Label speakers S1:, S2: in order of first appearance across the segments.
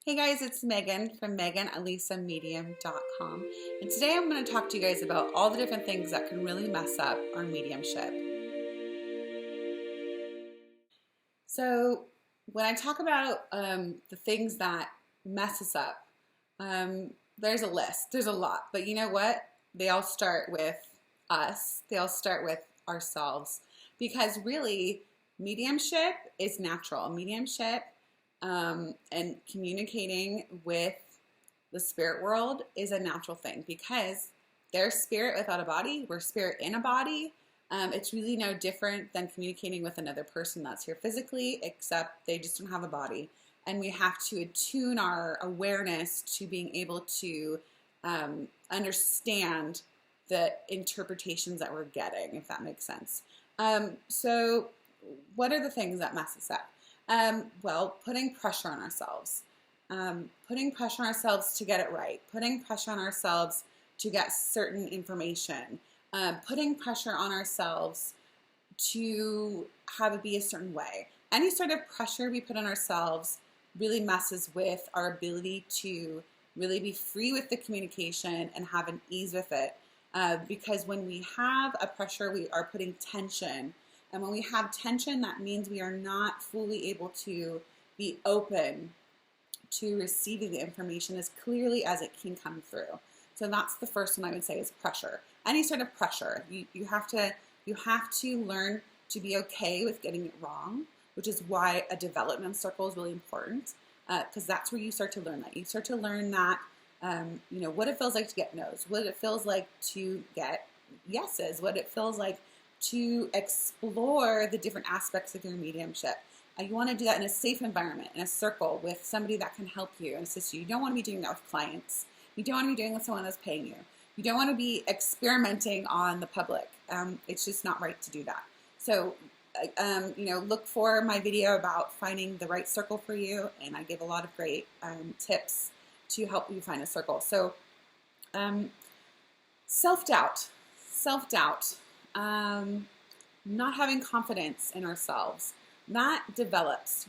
S1: Hey guys, it's Megan from meganalisamedium.com, and today I'm going to talk to you guys about all the different things that can really mess up our mediumship. So when I talk about the things that mess us up, there's a list, there's a lot, but you know what? They all start with us. They all start with ourselves, because really mediumship is natural. Mediumship and communicating with the spirit world is a natural thing, because they're spirit without a body, we're spirit in a body. It's really no different than communicating with another person that's here physically, except they just don't have a body. And we have to attune our awareness to being able to understand the interpretations that we're getting, if that makes sense. So what are the things that mess us up? Well, putting pressure on ourselves. Putting pressure on ourselves to get it right. Putting pressure on ourselves to get certain information. Putting pressure on ourselves to have it be a certain way. Any sort of pressure we put on ourselves really messes with our ability to really be free with the communication and have an ease with it. Because when we have a pressure, we are putting tension. And when we have tension, that means we are not fully able to be open to receiving the information as clearly as it can come through. So that's the first one I would say is pressure. Any sort of pressure. You have to learn to be okay with getting it wrong, which is why a development circle is really important, because that's where you start to learn that. You start to learn that, what it feels like to get no's, what it feels like to get yeses, what it feels like to explore the different aspects of your mediumship. You want to do that in a safe environment, in a circle with somebody that can help you and assist you. You don't want to be doing that with clients. You don't want to be doing it with someone that's paying you. You don't want to be experimenting on the public. It's just not right to do that. So, look for my video about finding the right circle for you, and I give a lot of great tips to help you find a circle. So, self-doubt. Not having confidence in ourselves, that develops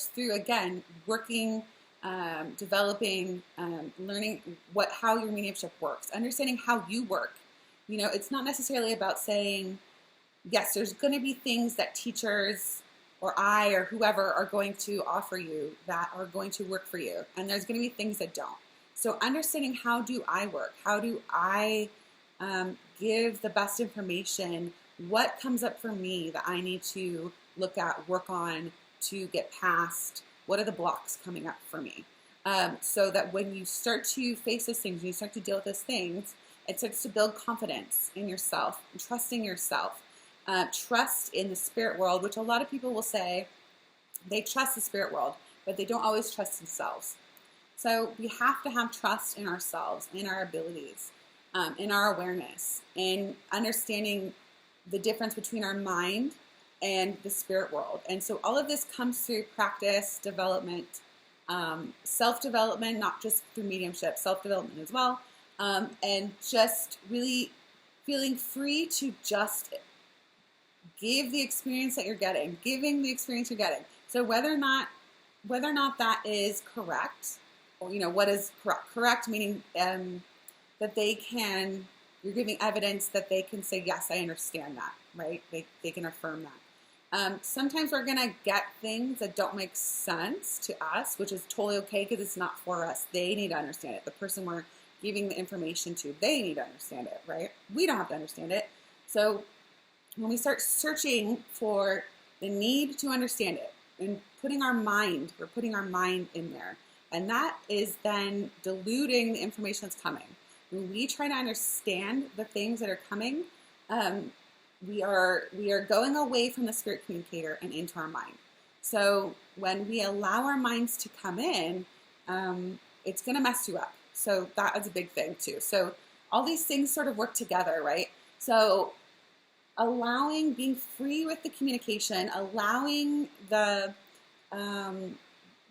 S1: through, again, working, developing, learning how your mediumship works, understanding how you work. It's not necessarily about saying, yes, there's going to be things that teachers or I or whoever are going to offer you that are going to work for you, and there's going to be things that don't. So understanding, how do I work? How do I give the best information? What comes up for me that I need to look at, work on, to get past? What are the blocks coming up for me? So that when you start to face those things, when you start to deal with those things, it starts to build confidence in yourself, trusting yourself, trust in the spirit world, which a lot of people will say they trust the spirit world, but they don't always trust themselves. So we have to have trust in ourselves, in our abilities, in our awareness, in understanding the difference between our mind and the spirit world. And so all of this comes through practice, development, self-development, not just through mediumship, self-development as well, and just really feeling free to just give the experience that you're getting, giving the experience you're getting. So whether or not that is correct, or what is correct meaning that you're giving evidence that they can say, yes, I understand that, right? They can affirm that. Sometimes we're going to get things that don't make sense to us, which is totally okay, because it's not for us. They need to understand it. The person we're giving the information to, they need to understand it, right? We don't have to understand it. So when we start searching for the need to understand it and we're putting our mind in there, and that is then diluting the information that's coming. When we try to understand the things that are coming, we are going away from the spirit communicator and into our mind. So when we allow our minds to come in, it's going to mess you up. So that is a big thing too. So all these things sort of work together, right? So being free with the communication, allowing the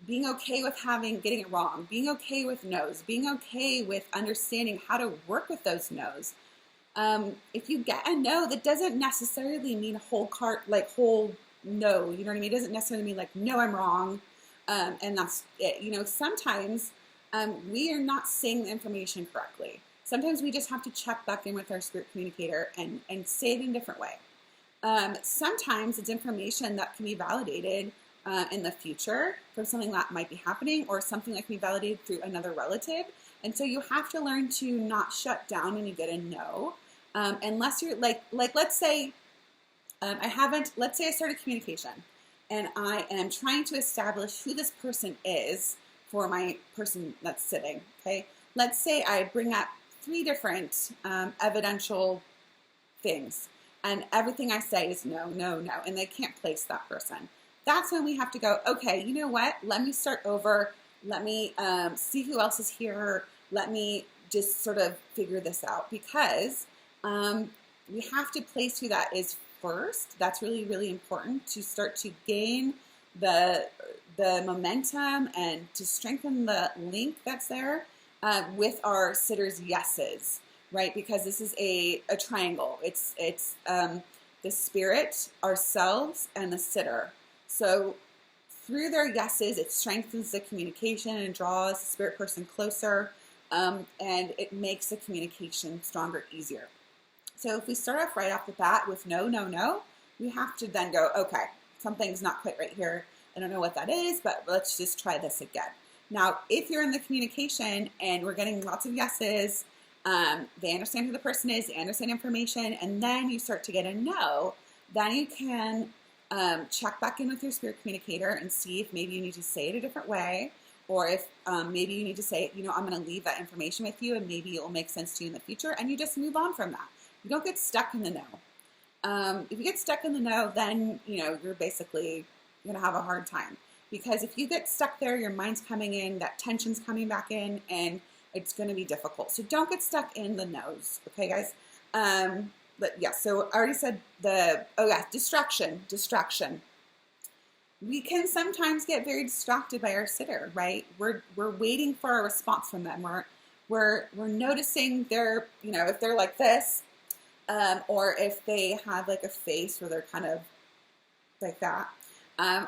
S1: being okay with getting it wrong, being okay with no's, being okay with understanding how to work with those no's. If you get a no, that doesn't necessarily mean whole no, you know what I mean? It doesn't necessarily mean like, no, I'm wrong. And that's it. You know, sometimes we are not saying the information correctly. Sometimes we just have to check back in with our spirit communicator and say it in a different way. Sometimes it's information that can be validated in the future from something that might be happening or something that can be validated through another relative. And so you have to learn to not shut down when you get a no. Unless you're like let's say let's say I started communication and I am trying to establish who this person is for my person that's sitting, okay? Let's say I bring up 3 different evidential things and everything I say is no, no, no, and they can't place that person. That's when we have to go, okay, you know what? Let me start over. Let me see who else is here. Let me just sort of figure this out because we have to place who that is first. That's really, really important to start to gain the momentum and to strengthen the link that's there with our sitters' yeses, right? Because this is a triangle. It's the spirit, ourselves, and the sitter. So through their yeses, it strengthens the communication and draws the spirit person closer, and it makes the communication stronger, easier. So if we start off right off the bat with no, no, no, we have to then go, okay, something's not quite right here. I don't know what that is, but let's just try this again. Now, if you're in the communication and we're getting lots of yeses, they understand who the person is, they understand information, and then you start to get a no, then you can check back in with your spirit communicator and see if maybe you need to say it a different way, or if maybe you need to say, you know, I'm going to leave that information with you and maybe it will make sense to you in the future, and you just move on from that. You don't get stuck in the no. If you get stuck in the no, then, you know, you're basically going to have a hard time. Because if you get stuck there, your mind's coming in, that tension's coming back in, and it's going to be difficult. So don't get stuck in the no's. Okay, guys? But yeah, so I already said distraction. We can sometimes get very distracted by our sitter, right? We're waiting for a response from them. We're noticing their, you know, if they're like this, or if they have like a face where they're kind of like that,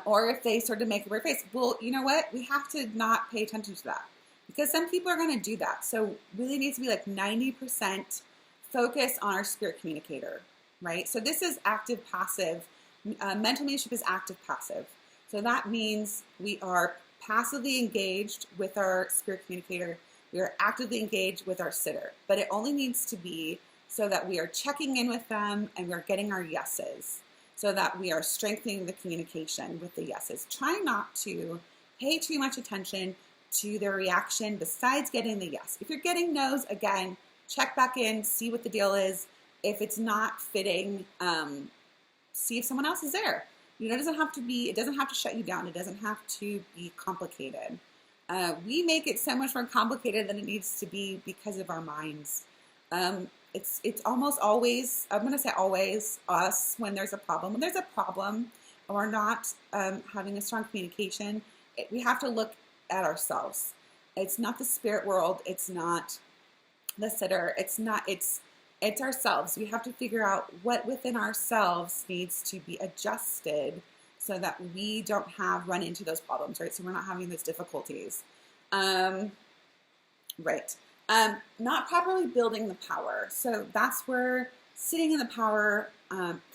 S1: or if they sort of make a weird face. Well, you know what? We have to not pay attention to that because some people are going to do that. So really needs to be like 90% focus on our spirit communicator, right? So this is active passive. Mental mediumship is active passive. So that means we are passively engaged with our spirit communicator. We are actively engaged with our sitter, but it only needs to be so that we are checking in with them and we're getting our yeses, so that we are strengthening the communication with the yeses. Try not to pay too much attention to their reaction besides getting the yes. If you're getting no's, again, check back in, see what the deal is. If it's not fitting, see if someone else is there. You know, it doesn't have to shut you down. It doesn't have to be complicated. We make it so much more complicated than it needs to be because of our minds. It's almost always, I'm going to say always, us when there's a problem. When there's a problem and we're not having a strong communication, we have to look at ourselves. It's not the spirit world. It's not the sitter. It's ourselves. We have to figure out what within ourselves needs to be adjusted so that we don't run into those problems, right? So we're not having those difficulties. Right. Not properly building the power. So that's where sitting in the power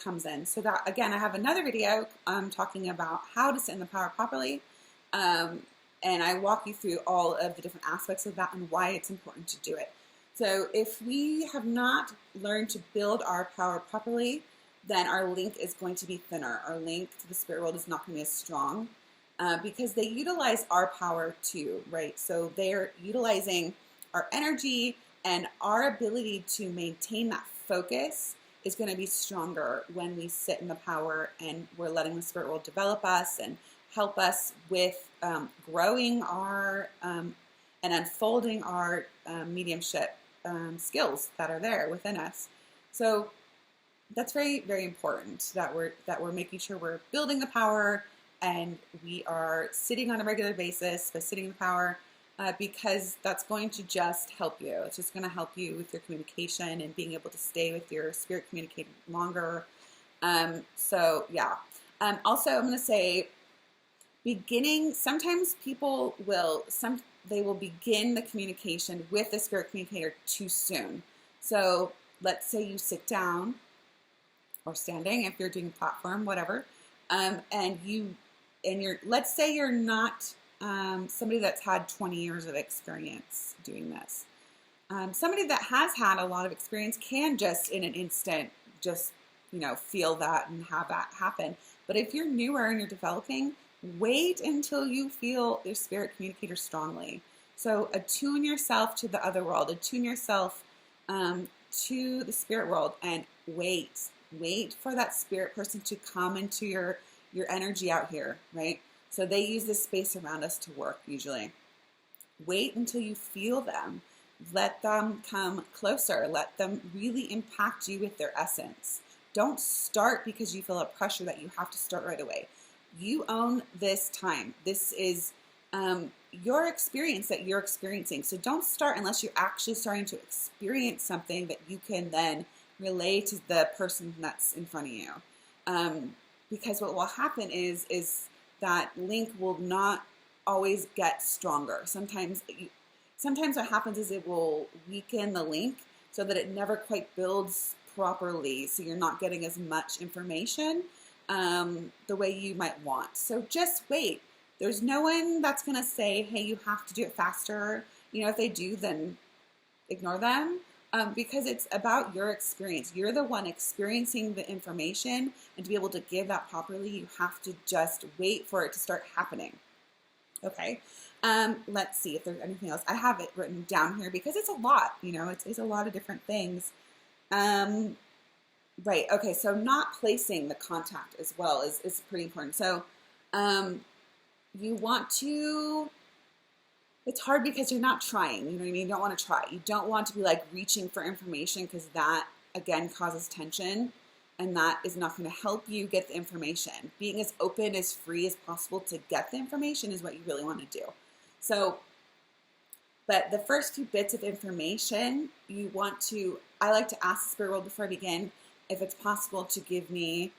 S1: comes in. So that, again, I have another video talking about how to sit in the power properly. And I walk you through all of the different aspects of that and why it's important to do it. So if we have not learned to build our power properly, then our link is going to be thinner. Our link to the spirit world is not going to be as strong because they utilize our power too, right? So they're utilizing our energy, and our ability to maintain that focus is going to be stronger when we sit in the power and we're letting the spirit world develop us and help us with growing our and unfolding our mediumship skills that are there within us. So that's very, very important that we're making sure we're building the power and we are sitting on a regular basis, but sitting in the power. Because that's going to just help you. It's just going to help you with your communication and being able to stay with your spirit communicator longer. So yeah. Also, I'm going to say sometimes people they will begin the communication with the spirit communicator too soon. So let's say you sit down or standing, if you're doing a platform, whatever, let's say you're not somebody that's had 20 years of experience doing this. Somebody that has had a lot of experience can just in an instant just, feel that and have that happen. But if you're newer and you're developing, wait until you feel your spirit communicator strongly. So attune yourself to the other world, attune yourself to the spirit world, and wait for that spirit person to come into your energy out here, right? So they use this space around us to work usually. Wait until you feel them. Let them come closer. Let them really impact you with their essence. Don't start because you feel a pressure that you have to start right away. You own this time. This is your experience that you're experiencing. So don't start unless you're actually starting to experience something that you can then relay to the person that's in front of you. Because what will happen is that link will not always get stronger. Sometimes what happens is it will weaken the link so that it never quite builds properly. So you're not getting as much information the way you might want. So just wait. There's no one that's going to say, hey, you have to do it faster. If they do, then ignore them. Because it's about your experience. You're the one experiencing the information, and to be able to give that properly, you have to just wait for it to start happening. Okay. Let's see if there's anything else. I have it written down here because it's a lot, it's a lot of different things. Right. Okay. So not placing the contact as well is pretty important. So, you want to, it's hard because you're not trying, you know what I mean? You don't want to try. You don't want to be like reaching for information because that again causes tension, and that is not going to help you get the information. Being as open, as free as possible to get the information is what you really want to do. So, but the first few bits of information I like to ask the spirit world before I begin if it's possible to give me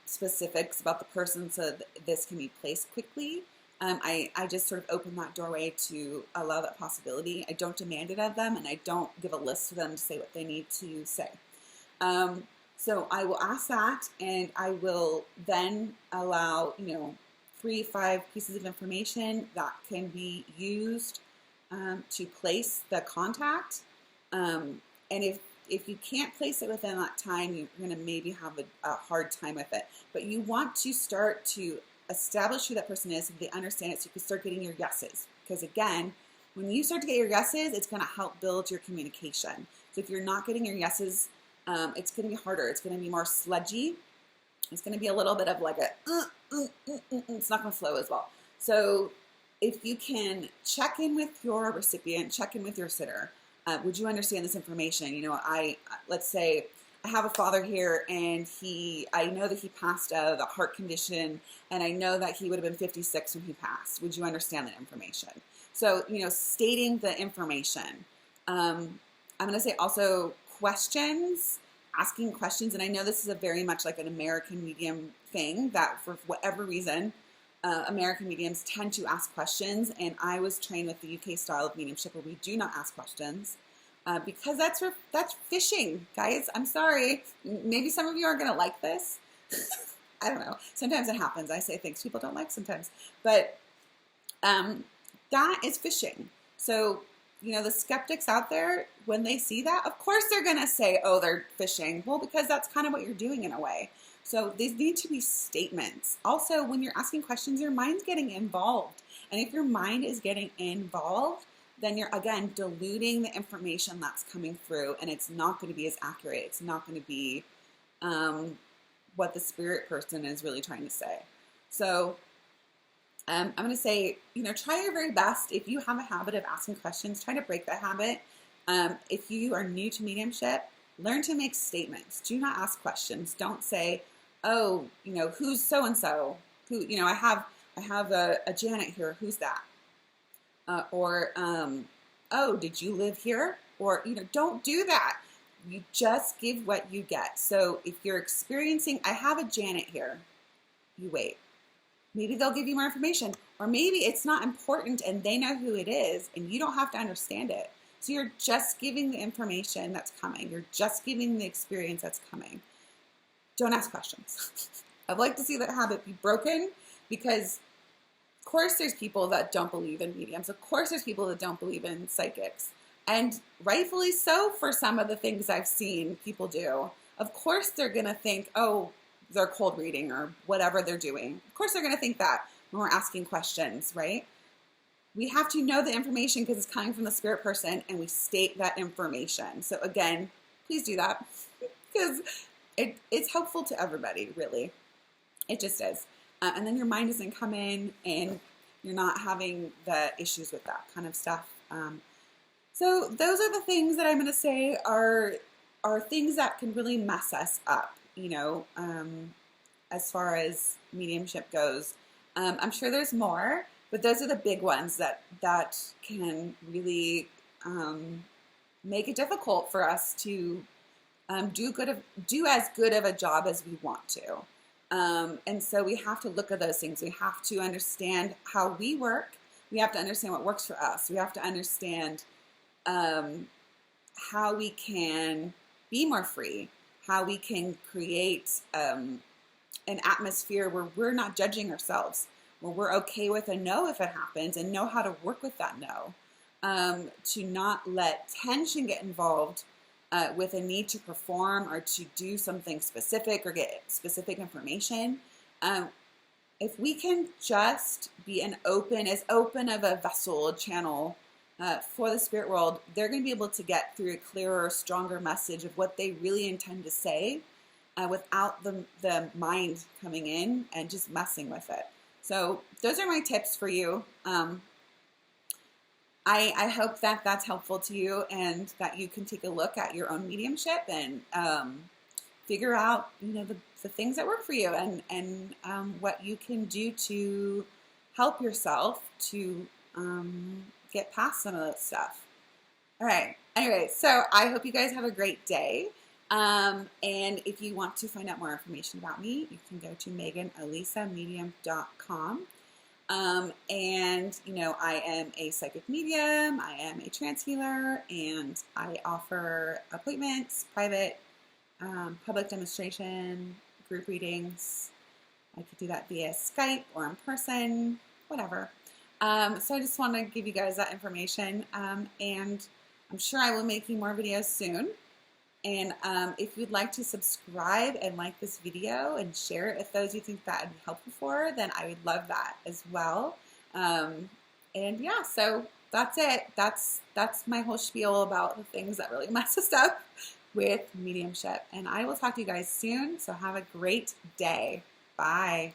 S1: specifics about the person so that this can be placed quickly. I just sort of open that doorway to allow that possibility. I don't demand it of them, and I don't give a list to them to say what they need to say. So I will ask that, and I will then allow, 3-5 pieces of information that can be used to place the contact. And if you can't place it within that time, you're going to maybe have a hard time with it. But you want to start to establish who that person is so they understand it, so you can start getting your yeses. Because again, when you start to get your yeses, it's going to help build your communication. So if you're not getting your yeses, it's going to be harder. It's going to be more sludgy. It's going to be a little bit of like it's not going to flow as well. So if you can check in with your recipient, check in with your sitter. Would you understand this information? Let's say I have a father here, and I know that he passed of a heart condition, and I know that he would have been 56 when he passed. Would you understand that information? So, stating the information. I'm going to say also questions, asking questions, and I know this is a very much like an American medium thing that for whatever reason, American mediums tend to ask questions, and I was trained with the UK style of mediumship where we do not ask questions because that's fishing, guys. I'm sorry. Maybe some of you are going to like this. I don't know. Sometimes it happens. I say things people don't like sometimes, but that is fishing. So, the skeptics out there, when they see that, of course they're going to say, oh, they're fishing. Well, because that's kind of what you're doing in a way. So these need to be statements. Also, when you're asking questions, your mind's getting involved. And if your mind is getting involved, then you're, again, diluting the information that's coming through, and it's not going to be as accurate. It's not going to be what the spirit person is really trying to say. So I'm going to say, try your very best. If you have a habit of asking questions, try to break that habit. If you are new to mediumship, learn to make statements. Do not ask questions. Don't say, oh, who's so-and-so? Who, I have a Janet here. Who's that? Oh, did you live here? Or, don't do that. You just give what you get. So if you're experiencing, I have a Janet here, you wait. maybe they'll give you more information, or maybe it's not important and they know who it is and you don't have to understand it. So you're just giving the information that's coming. You're just giving the experience that's coming. Don't ask questions. I'd like to see that habit be broken, because of course there's people that don't believe in mediums. Of course there's people that don't believe in psychics. And rightfully so for some of the things I've seen people do. Of course they're going to think, oh, they're cold reading or whatever they're doing. Of course they're going to think that when we're asking questions, right? We have to know the information because it's coming from the spirit person, and we state that information. So again, please do that, because it's helpful to everybody, really. It just is. And then your mind doesn't come in and you're not having the issues with that kind of stuff. So those are the things that I'm going to say are things that can really mess us up, you know, as far as mediumship goes. I'm sure there's more, but those are the big ones that can really make it difficult for us to do as good of a job as we want to. And so we have to look at those things. We have to understand how we work. We have to understand what works for us. We have to understand how we can be more free, how we can create an atmosphere where we're not judging ourselves, where we're okay with a no if it happens, and know how to work with that no, to not let tension get involved with a need to perform or to do something specific or get specific information. If we can just be as open of a vessel, a channel for the spirit world, they're going to be able to get through a clearer, stronger message of what they really intend to say without the mind coming in and just messing with it. So those are my tips for you. I hope that that's helpful to you, and that you can take a look at your own mediumship and figure out, you know, the things that work for you, and what you can do to help yourself to get past some of that stuff. All right. Anyway, so I hope you guys have a great day. And if you want to find out more information about me, you can go to meganalisamedium.com. And, you know, I am a psychic medium, I am a trance healer, and I offer appointments, private, public demonstration, group readings. I could do that via Skype or in person, whatever. So I just want to give you guys that information, and I'm sure I will be making more videos soon. And if you'd like to subscribe and like this video and share it with those you think that would be helpful for, then I would love that as well. And yeah, so that's it. That's my whole spiel about the things that really mess us up with mediumship. And I will talk to you guys soon. So have a great day. Bye.